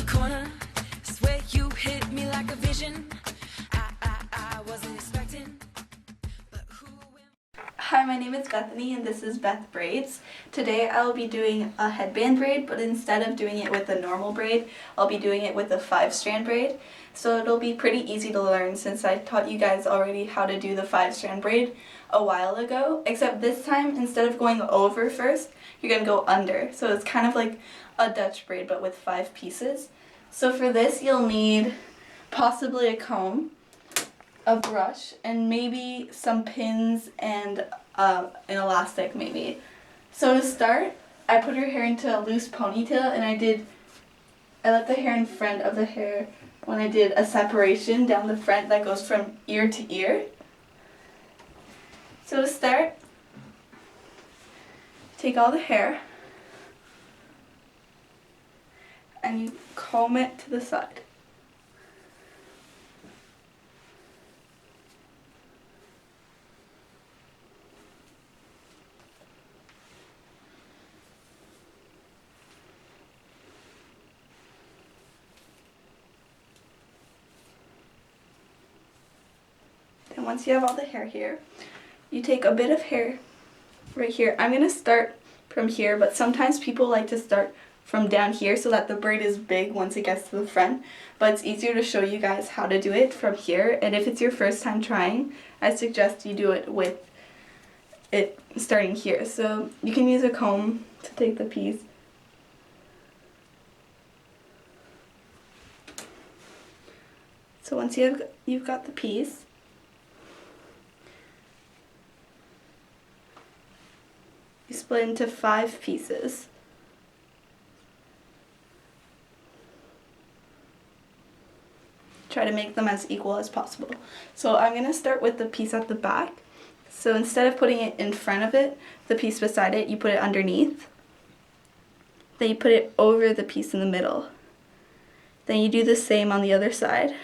the corner. Swear you hit me like a vision. I wasn't expecting. But who am... Hi, my name is Bethany and this is Beth Braids. Today I'll be doing a headband braid, but instead of doing it with a normal braid, I'll be doing it with a 5-strand braid. So it'll be pretty easy to learn since I taught you guys already how to do the 5-strand braid a while ago, except this time instead of going over first, you're going to go under. So it's kind of like a Dutch braid but with 5 pieces. So for this you'll need possibly a comb, a brush, and maybe some pins and an elastic maybe. So to start, I put her hair into a loose ponytail and I let the hair in front of the hair when I did a separation down the front that goes from ear to ear. So to start, take all the hair and you comb it to the side. And once you have all the hair here, you take a bit of hair right here. I'm going to start from here, but sometimes people like to start from down here so that the braid is big once it gets to the front. But it's easier to show you guys how to do it from here. And if it's your first time trying, I suggest you do it with it starting here. So you can use a comb to take the piece. So once you've got the piece, you split into 5 pieces. Try to make them as equal as possible. So I'm going to start with the piece at the back. So instead of putting it in front of it, the piece beside it, you put it underneath. Then you put it over the piece in the middle. Then you do the same on the other side.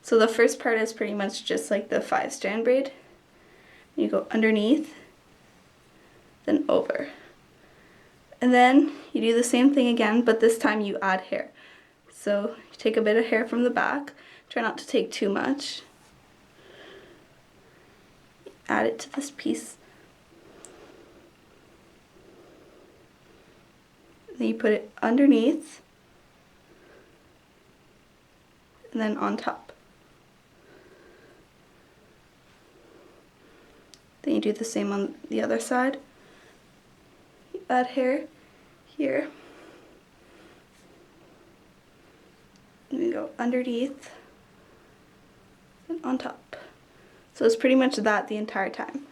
So the first part is pretty much just like the 5-strand braid. You go underneath, then over. And then you do the same thing again, but this time you add hair. So you take a bit of hair from the back, try not to take too much. Add it to this piece. Then you put it underneath, and then on top. Then you do the same on the other side. You add hair here. And we go underneath and on top. So it's pretty much that the entire time.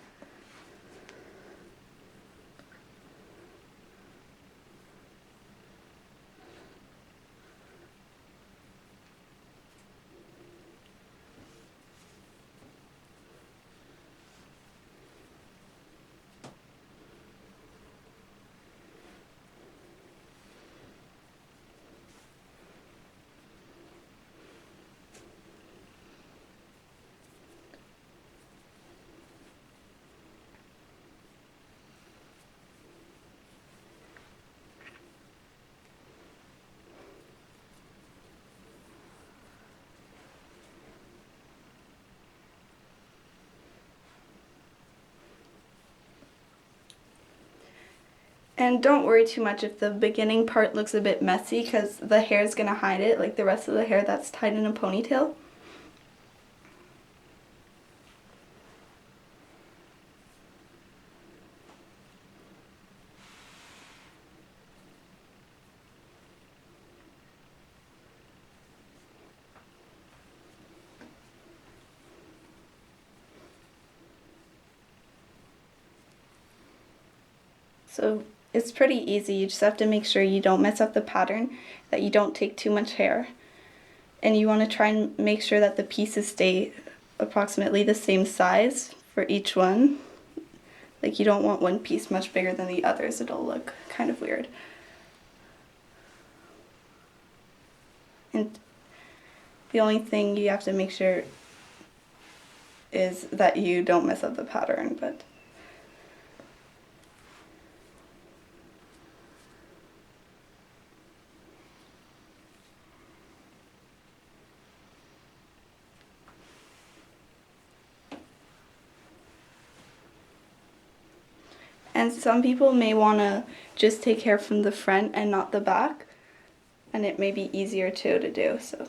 And don't worry too much if the beginning part looks a bit messy because the hair is going to hide it, like the rest of the hair that's tied in a ponytail. So it's pretty easy. You just have to make sure you don't mess up the pattern, that you don't take too much hair. And you want to try and make sure that the pieces stay approximately the same size for each one. Like you don't want one piece much bigger than the others. It'll look kind of weird. And the only thing you have to make sure is that you don't mess up the pattern, but And some people may want to just take hair from the front and not the back, and it may be easier too to do, so.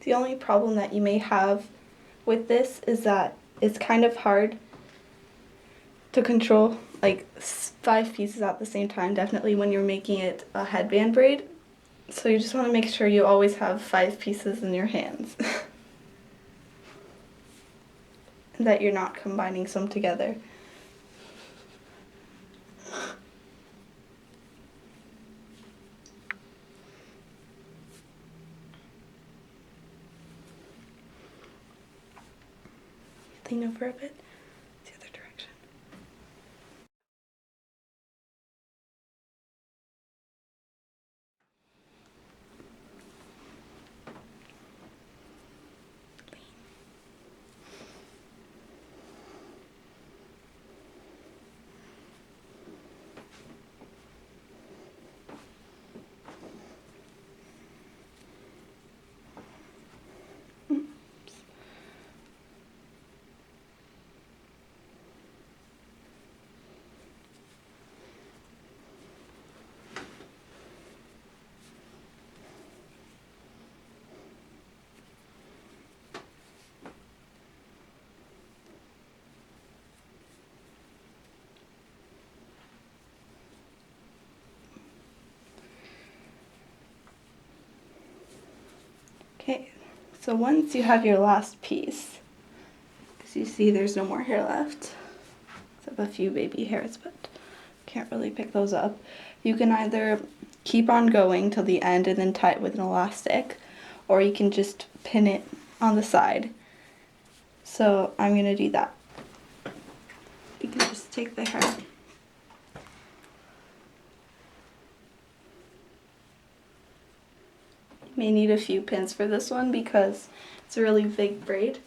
The only problem that you may have with this is that it's kind of hard to control like 5 pieces at the same time, definitely when you're making it a headband braid. So you just want to make sure you always have 5 pieces in your hands. And that you're not combining some together. Lean over a bit, the other direction. Okay, so once you have your last piece, because you see there's no more hair left, except a few baby hairs, but can't really pick those up. You can either keep on going till the end and then tie it with an elastic, or you can just pin it on the side. So I'm going to do that. You can just take the hair. You may need a few pins for this one because it's a really big braid.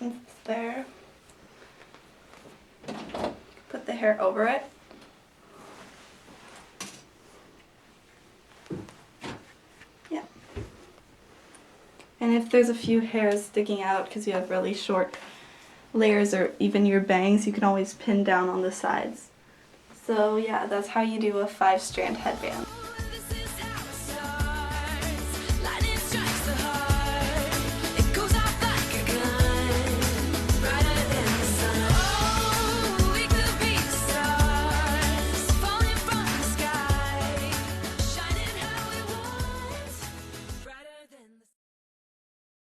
It's there. Put the hair over it. Yeah. And if there's a few hairs sticking out because you have really short layers or even your bangs, you can always pin down on the sides. So yeah, that's how you do a 5-strand headband.